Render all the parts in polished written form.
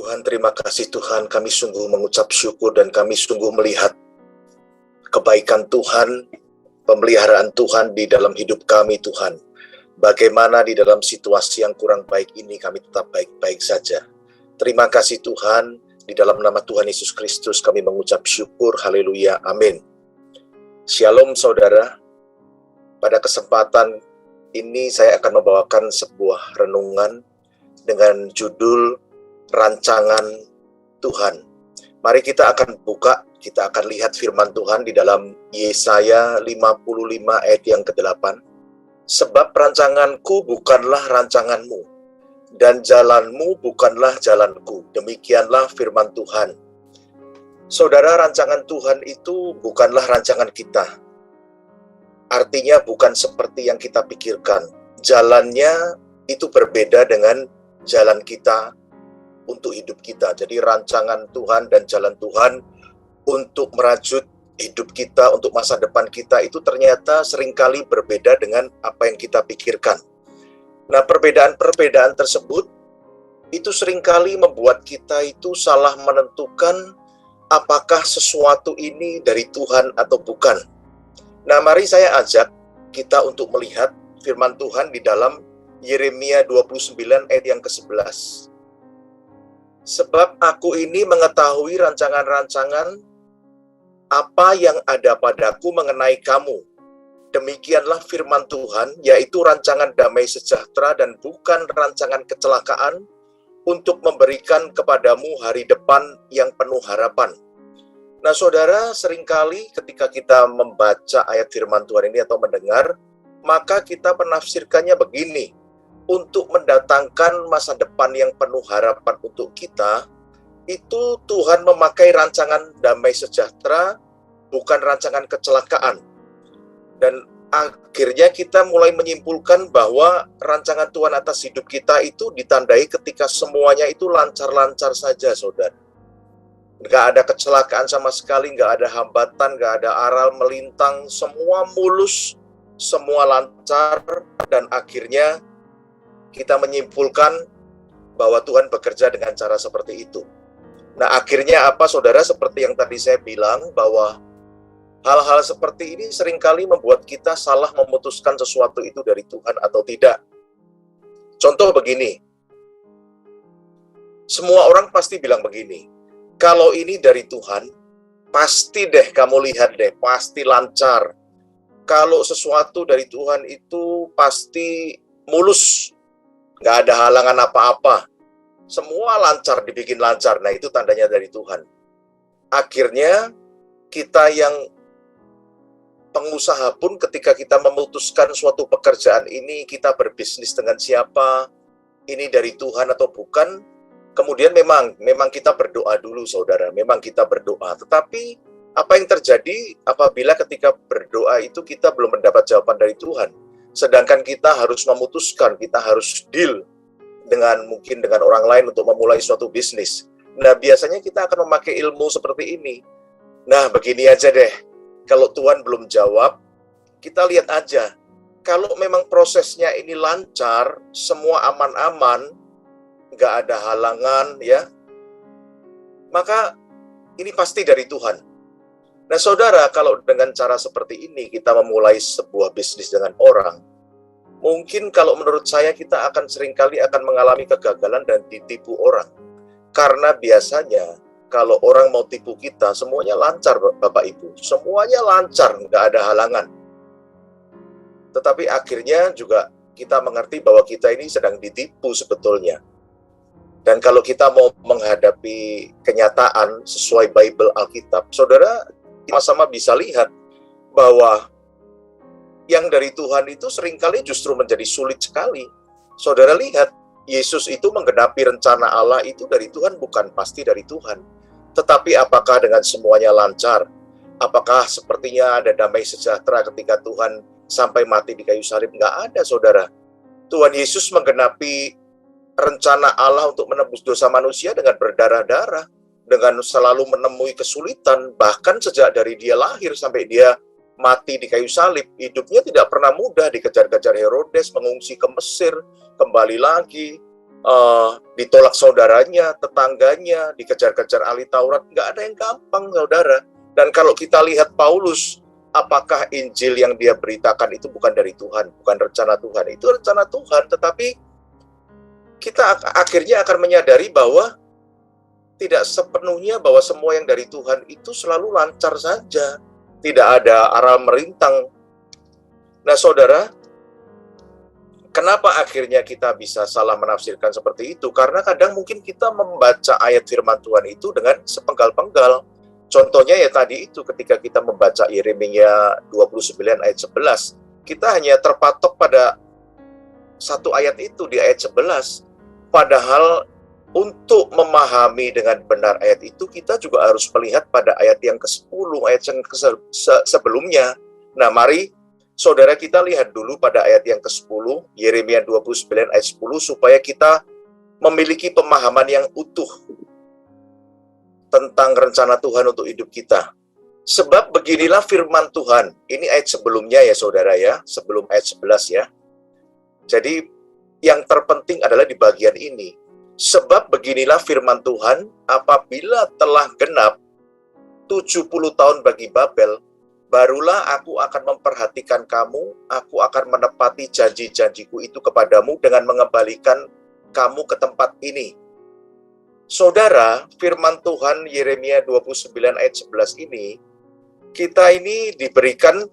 Tuhan, terima kasih Tuhan, kami sungguh mengucap syukur dan kami sungguh melihat kebaikan Tuhan, pemeliharaan Tuhan di dalam hidup kami Tuhan. Bagaimana di dalam situasi yang kurang baik ini kami tetap baik-baik saja. Terima kasih Tuhan, di dalam nama Tuhan Yesus Kristus kami mengucap syukur, haleluya, amin. Shalom saudara, pada kesempatan ini saya akan membawakan sebuah renungan dengan judul Rancangan Tuhan. Mari kita akan buka, kita akan lihat firman Tuhan di dalam Yesaya 55 ayat yang ke-8. Sebab rancanganku bukanlah rancanganmu, dan jalanmu bukanlah jalanku. Demikianlah firman Tuhan. Saudara, rancangan Tuhan itu bukanlah rancangan kita. Artinya bukan seperti yang kita pikirkan. Jalannya itu berbeda dengan jalan kita untuk hidup kita. Jadi rancangan Tuhan dan jalan Tuhan untuk merajut hidup kita, untuk masa depan kita itu ternyata seringkali berbeda dengan apa yang kita pikirkan. Nah, perbedaan-perbedaan tersebut itu seringkali membuat kita itu salah menentukan apakah sesuatu ini dari Tuhan atau bukan. Nah, mari saya ajak kita untuk melihat firman Tuhan di dalam Yeremia 29 ayat yang ke-11. Sebab aku ini mengetahui rancangan-rancangan apa yang ada padaku mengenai kamu. Demikianlah firman Tuhan, yaitu rancangan damai sejahtera dan bukan rancangan kecelakaan, untuk memberikan kepadamu hari depan yang penuh harapan. Nah saudara, seringkali ketika kita membaca ayat firman Tuhan ini atau mendengar, maka kita menafsirkannya begini, untuk mendatangkan masa depan yang penuh harapan untuk kita, itu Tuhan memakai rancangan damai sejahtera, bukan rancangan kecelakaan. Dan akhirnya kita mulai menyimpulkan bahwa rancangan Tuhan atas hidup kita itu ditandai ketika semuanya itu lancar-lancar saja, saudara. Nggak ada kecelakaan sama sekali, nggak ada hambatan, nggak ada aral melintang, semua mulus, semua lancar, dan akhirnya kita menyimpulkan bahwa Tuhan bekerja dengan cara seperti itu. Nah, akhirnya apa, saudara? Seperti yang tadi saya bilang, bahwa hal-hal seperti ini seringkali membuat kita salah memutuskan sesuatu itu dari Tuhan atau tidak. Contoh begini, semua orang pasti bilang begini, kalau ini dari Tuhan, pasti deh kamu lihat deh, pasti lancar. Kalau sesuatu dari Tuhan itu pasti mulus, nggak ada halangan apa-apa. Semua lancar, dibikin lancar. Nah, itu tandanya dari Tuhan. Akhirnya, kita yang pengusaha pun ketika kita memutuskan suatu pekerjaan ini, kita berbisnis dengan siapa, ini dari Tuhan atau bukan, kemudian memang kita berdoa dulu, saudara. Memang kita berdoa. Tetapi, apa yang terjadi apabila ketika berdoa itu kita belum mendapat jawaban dari Tuhan? Sedangkan kita harus memutuskan, kita harus deal mungkin dengan orang lain untuk memulai suatu bisnis. Nah, biasanya kita akan memakai ilmu seperti ini. Nah, begini aja deh. Kalau Tuhan belum jawab, kita lihat aja. Kalau memang prosesnya ini lancar, semua aman-aman, nggak ada halangan, ya, maka ini pasti dari Tuhan. Nah, saudara, kalau dengan cara seperti ini kita memulai sebuah bisnis dengan orang, mungkin kalau menurut saya kita akan seringkali akan mengalami kegagalan dan ditipu orang. Karena biasanya kalau orang mau tipu kita, semuanya lancar Bapak Ibu. Semuanya lancar, nggak ada halangan. Tetapi akhirnya juga kita mengerti bahwa kita ini sedang ditipu sebetulnya. Dan kalau kita mau menghadapi kenyataan sesuai Bible Alkitab, saudara sama-sama bisa lihat bahwa yang dari Tuhan itu seringkali justru menjadi sulit sekali. Saudara lihat, Yesus itu menggenapi rencana Allah itu dari Tuhan, bukan pasti dari Tuhan. Tetapi apakah dengan semuanya lancar? Apakah sepertinya ada damai sejahtera ketika Tuhan sampai mati di kayu salib? Nggak ada, saudara. Tuhan Yesus menggenapi rencana Allah untuk menebus dosa manusia dengan berdarah-darah, dengan selalu menemui kesulitan, bahkan sejak dari dia lahir sampai dia mati di kayu salib, hidupnya tidak pernah mudah, dikejar-kejar Herodes, mengungsi ke Mesir, kembali lagi, ditolak saudaranya, tetangganya, dikejar-kejar ahli Taurat. Nggak ada yang gampang, saudara. Dan kalau kita lihat Paulus, apakah Injil yang dia beritakan itu bukan dari Tuhan, bukan rencana Tuhan? Itu rencana Tuhan, tetapi kita akhirnya akan menyadari bahwa tidak sepenuhnya bahwa semua yang dari Tuhan itu selalu lancar saja. Tidak ada arah merintang. Nah, saudara, kenapa akhirnya kita bisa salah menafsirkan seperti itu? Karena kadang mungkin kita membaca ayat firman Tuhan itu dengan sepenggal-penggal. Contohnya ya tadi itu ketika kita membaca Yeremia 29 ayat 11, kita hanya terpatok pada satu ayat itu di ayat 11. Padahal untuk memahami dengan benar ayat itu, kita juga harus melihat pada ayat yang ke-10, ayat yang sebelumnya. Nah, mari saudara kita lihat dulu pada ayat yang ke-10, Yeremia 29 ayat 10, supaya kita memiliki pemahaman yang utuh tentang rencana Tuhan untuk hidup kita. Sebab beginilah firman Tuhan. Ini ayat sebelumnya ya saudara ya, sebelum ayat 11 ya. Jadi yang terpenting adalah di bagian ini. Sebab beginilah firman Tuhan, apabila telah genap 70 tahun bagi Babel, barulah aku akan memperhatikan kamu, aku akan menepati janji-janjiku itu kepadamu dengan mengembalikan kamu ke tempat ini. Saudara, firman Tuhan Yeremia 29 ayat 11 ini, kita ini diberikan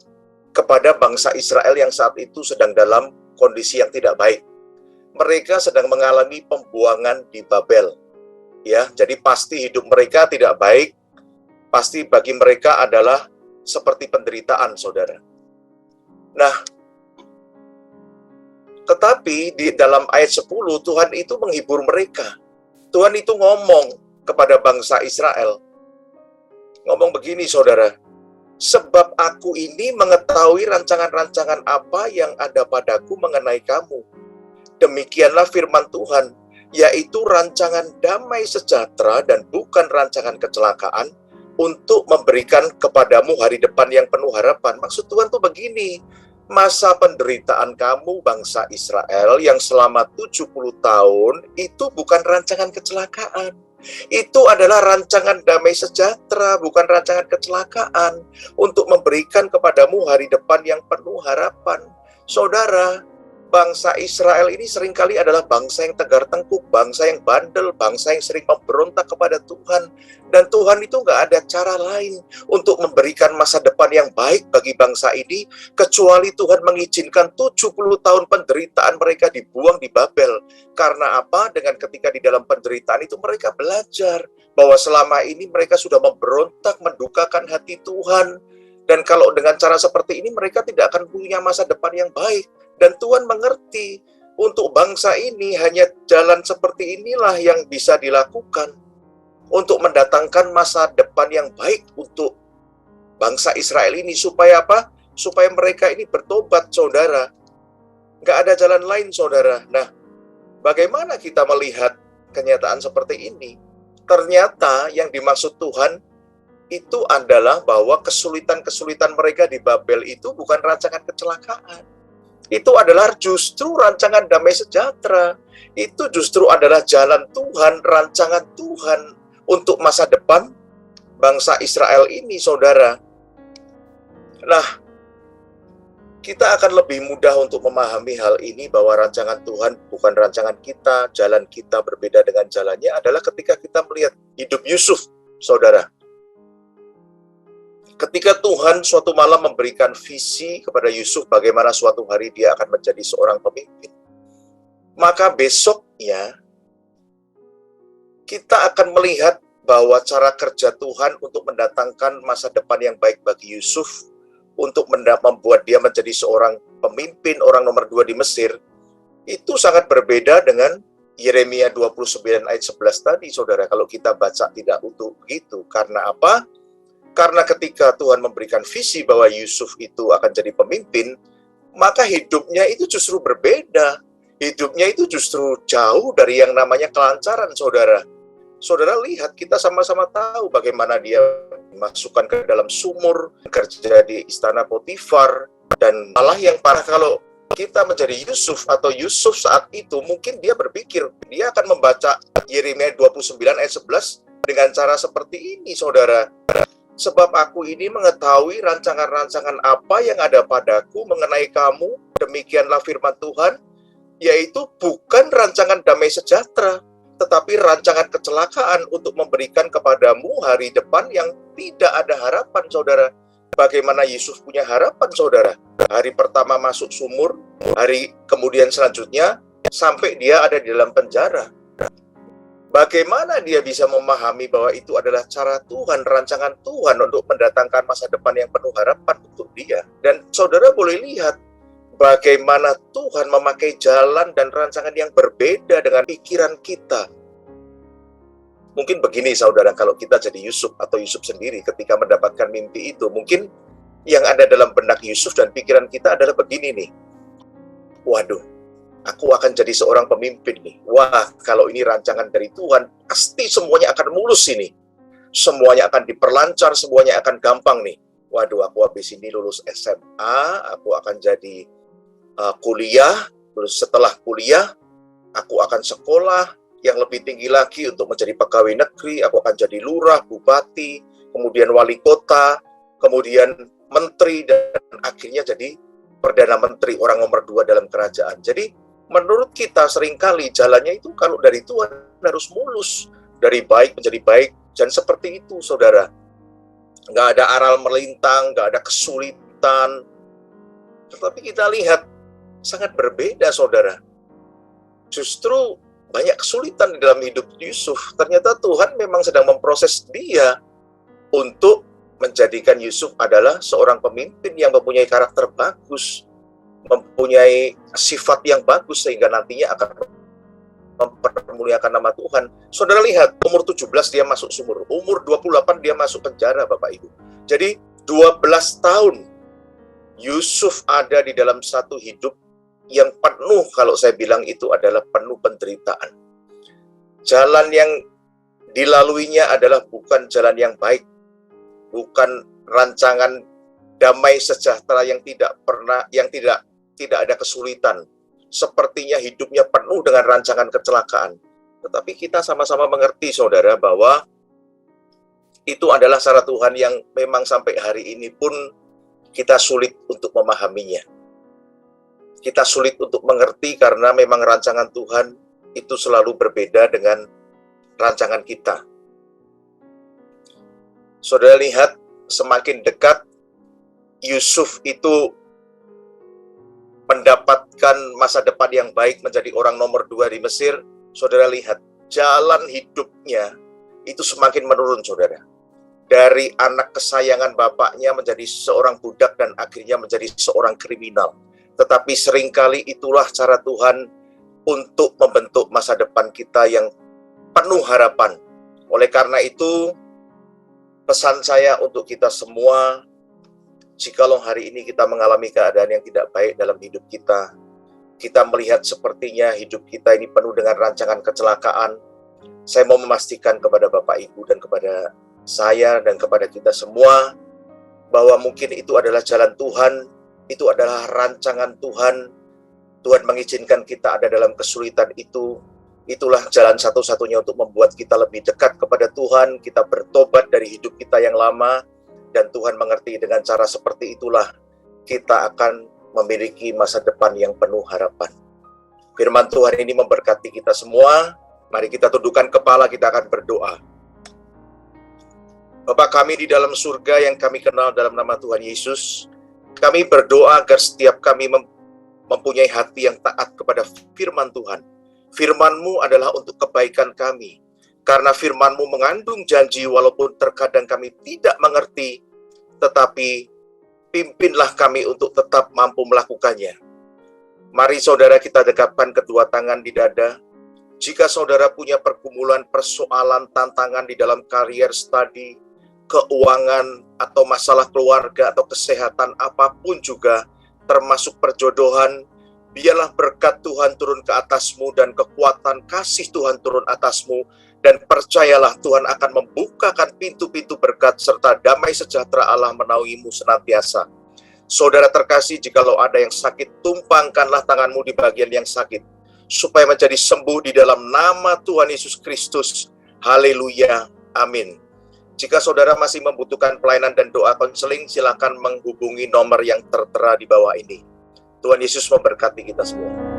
kepada bangsa Israel yang saat itu sedang dalam kondisi yang tidak baik. Mereka sedang mengalami pembuangan di Babel. Ya, jadi pasti hidup mereka tidak baik. Pasti bagi mereka adalah seperti penderitaan, saudara. Nah, tetapi di dalam ayat 10 Tuhan itu menghibur mereka. Tuhan itu ngomong kepada bangsa Israel. Ngomong begini, saudara. Sebab aku ini mengetahui rancangan-rancangan apa yang ada padaku mengenai kamu. Demikianlah firman Tuhan, yaitu rancangan damai sejahtera dan bukan rancangan kecelakaan, untuk memberikan kepadamu hari depan yang penuh harapan. Maksud Tuhan tuh begini, masa penderitaan kamu bangsa Israel yang selama 70 tahun itu bukan rancangan kecelakaan. Itu adalah rancangan damai sejahtera, bukan rancangan kecelakaan, untuk memberikan kepadamu hari depan yang penuh harapan. Saudara, bangsa Israel ini seringkali adalah bangsa yang tegar tengkuk, bangsa yang bandel, bangsa yang sering memberontak kepada Tuhan. Dan Tuhan itu nggak ada cara lain untuk memberikan masa depan yang baik bagi bangsa ini, kecuali Tuhan mengizinkan 70 tahun penderitaan mereka dibuang di Babel. Karena apa? Dengan ketika di dalam penderitaan itu mereka belajar bahwa selama ini mereka sudah memberontak, mendukakan hati Tuhan. Dan kalau dengan cara seperti ini mereka tidak akan punya masa depan yang baik. Dan Tuhan mengerti, untuk bangsa ini hanya jalan seperti inilah yang bisa dilakukan untuk mendatangkan masa depan yang baik untuk bangsa Israel ini. Supaya apa? Supaya mereka ini bertobat, saudara. Nggak ada jalan lain, saudara. Nah, bagaimana kita melihat kenyataan seperti ini? Ternyata yang dimaksud Tuhan itu adalah bahwa kesulitan-kesulitan mereka di Babel itu bukan rancangan kecelakaan. Itu adalah justru rancangan damai sejahtera. Itu justru adalah jalan Tuhan, rancangan Tuhan untuk masa depan bangsa Israel ini, saudara. Nah, kita akan lebih mudah untuk memahami hal ini bahwa rancangan Tuhan bukan rancangan kita, jalan kita berbeda dengan jalannya adalah ketika kita melihat hidup Yusuf, saudara. Ketika Tuhan suatu malam memberikan visi kepada Yusuf bagaimana suatu hari dia akan menjadi seorang pemimpin, maka besoknya kita akan melihat bahwa cara kerja Tuhan untuk mendatangkan masa depan yang baik bagi Yusuf, untuk membuat dia menjadi seorang pemimpin, orang nomor 2 di Mesir, itu sangat berbeda dengan Yeremia 29 ayat 11 tadi, saudara, kalau kita baca tidak utuh begitu. Karena apa? Karena ketika Tuhan memberikan visi bahwa Yusuf itu akan jadi pemimpin, maka hidupnya itu justru berbeda. Hidupnya itu justru jauh dari yang namanya kelancaran, saudara. Saudara lihat, kita sama-sama tahu bagaimana dia dimasukkan ke dalam sumur, kerja di istana Potifar, dan malah yang parah kalau kita menjadi Yusuf atau Yusuf saat itu, mungkin dia berpikir, dia akan membaca Yeremia 29 ayat 11 dengan cara seperti ini, saudara. Sebab aku ini mengetahui rancangan-rancangan apa yang ada padaku mengenai kamu, demikianlah firman Tuhan, yaitu bukan rancangan damai sejahtera, tetapi rancangan kecelakaan untuk memberikan kepadamu hari depan yang tidak ada harapan, saudara. Bagaimana Yusuf punya harapan, saudara? Hari pertama masuk sumur, hari kemudian selanjutnya sampai dia ada di dalam penjara. Bagaimana dia bisa memahami bahwa itu adalah cara Tuhan, rancangan Tuhan untuk mendatangkan masa depan yang penuh harapan untuk dia. Dan saudara boleh lihat bagaimana Tuhan memakai jalan dan rancangan yang berbeda dengan pikiran kita. Mungkin begini saudara, kalau kita jadi Yusuf atau Yusuf sendiri ketika mendapatkan mimpi itu, mungkin yang ada dalam benak Yusuf dan pikiran kita adalah begini nih. Waduh, aku akan jadi seorang pemimpin nih. Wah, kalau ini rancangan dari Tuhan, pasti semuanya akan mulus ini. Semuanya akan diperlancar, semuanya akan gampang nih. Waduh, aku habis ini lulus SMA, aku akan jadi kuliah. Terus setelah kuliah, aku akan sekolah yang lebih tinggi lagi untuk menjadi pegawai negeri. Aku akan jadi lurah, bupati, kemudian wali kota, kemudian menteri, dan akhirnya jadi Perdana Menteri, orang nomor 2 dalam kerajaan. Jadi menurut kita seringkali jalannya itu kalau dari Tuhan harus mulus, dari baik menjadi baik, dan seperti itu saudara. Nggak ada aral melintang, nggak ada kesulitan. Tetapi kita lihat sangat berbeda saudara. Justru banyak kesulitan di dalam hidup Yusuf. Ternyata Tuhan memang sedang memproses dia untuk menjadikan Yusuf adalah seorang pemimpin yang mempunyai karakter bagus, mempunyai sifat yang bagus sehingga nantinya akan mempermuliakan nama Tuhan. Saudara lihat, umur 17 dia masuk sumur, umur 28 dia masuk penjara Bapak Ibu. Jadi 12 tahun Yusuf ada di dalam satu hidup yang penuh, kalau saya bilang itu adalah penuh penderitaan. Jalan yang dilaluinya adalah bukan jalan yang baik, bukan rancangan damai sejahtera yang tidak ada kesulitan. Sepertinya hidupnya penuh dengan rancangan kecelakaan. Tetapi kita sama-sama mengerti saudara bahwa itu adalah cara Tuhan yang memang sampai hari ini pun kita sulit untuk memahaminya. Kita sulit untuk mengerti karena memang rancangan Tuhan itu selalu berbeda dengan rancangan kita. Saudara lihat, semakin dekat Yusuf itu mendapatkan masa depan yang baik, menjadi orang nomor 2 di Mesir, saudara lihat, jalan hidupnya itu semakin menurun, saudara. Dari anak kesayangan bapaknya menjadi seorang budak dan akhirnya menjadi seorang kriminal. Tetapi seringkali itulah cara Tuhan untuk membentuk masa depan kita yang penuh harapan. Oleh karena itu, pesan saya untuk kita semua, jikalau hari ini kita mengalami keadaan yang tidak baik dalam hidup kita, kita melihat sepertinya hidup kita ini penuh dengan rancangan kecelakaan, saya mau memastikan kepada Bapak Ibu dan kepada saya dan kepada kita semua, bahwa mungkin itu adalah jalan Tuhan, itu adalah rancangan Tuhan. Tuhan mengizinkan kita ada dalam kesulitan itu. Itulah jalan satu-satunya untuk membuat kita lebih dekat kepada Tuhan, kita bertobat dari hidup kita yang lama, dan Tuhan mengerti dengan cara seperti itulah kita akan memiliki masa depan yang penuh harapan. Firman Tuhan ini memberkati kita semua. Mari kita tundukkan kepala, kita akan berdoa. Bapa kami di dalam surga yang kami kenal dalam nama Tuhan Yesus, kami berdoa agar setiap kami mempunyai hati yang taat kepada firman Tuhan. Firman-Mu adalah untuk kebaikan kami. Karena firman-Mu mengandung janji walaupun terkadang kami tidak mengerti, tetapi pimpinlah kami untuk tetap mampu melakukannya. Mari saudara kita dekapkan kedua tangan di dada. Jika saudara punya pergumulan, persoalan, tantangan di dalam karier, studi, keuangan, atau masalah keluarga, atau kesehatan apapun juga, termasuk perjodohan, biarlah berkat Tuhan turun ke atasmu dan kekuatan kasih Tuhan turun atasmu, dan percayalah Tuhan akan membukakan pintu-pintu berkat serta damai sejahtera Allah menaungimu senantiasa. Saudara terkasih, jikalau ada yang sakit, tumpangkanlah tanganmu di bagian yang sakit, supaya menjadi sembuh di dalam nama Tuhan Yesus Kristus. Haleluya, amin. Jika saudara masih membutuhkan pelayanan dan doa konseling, silakan menghubungi nomor yang tertera di bawah ini. Tuhan Yesus memberkati kita semua.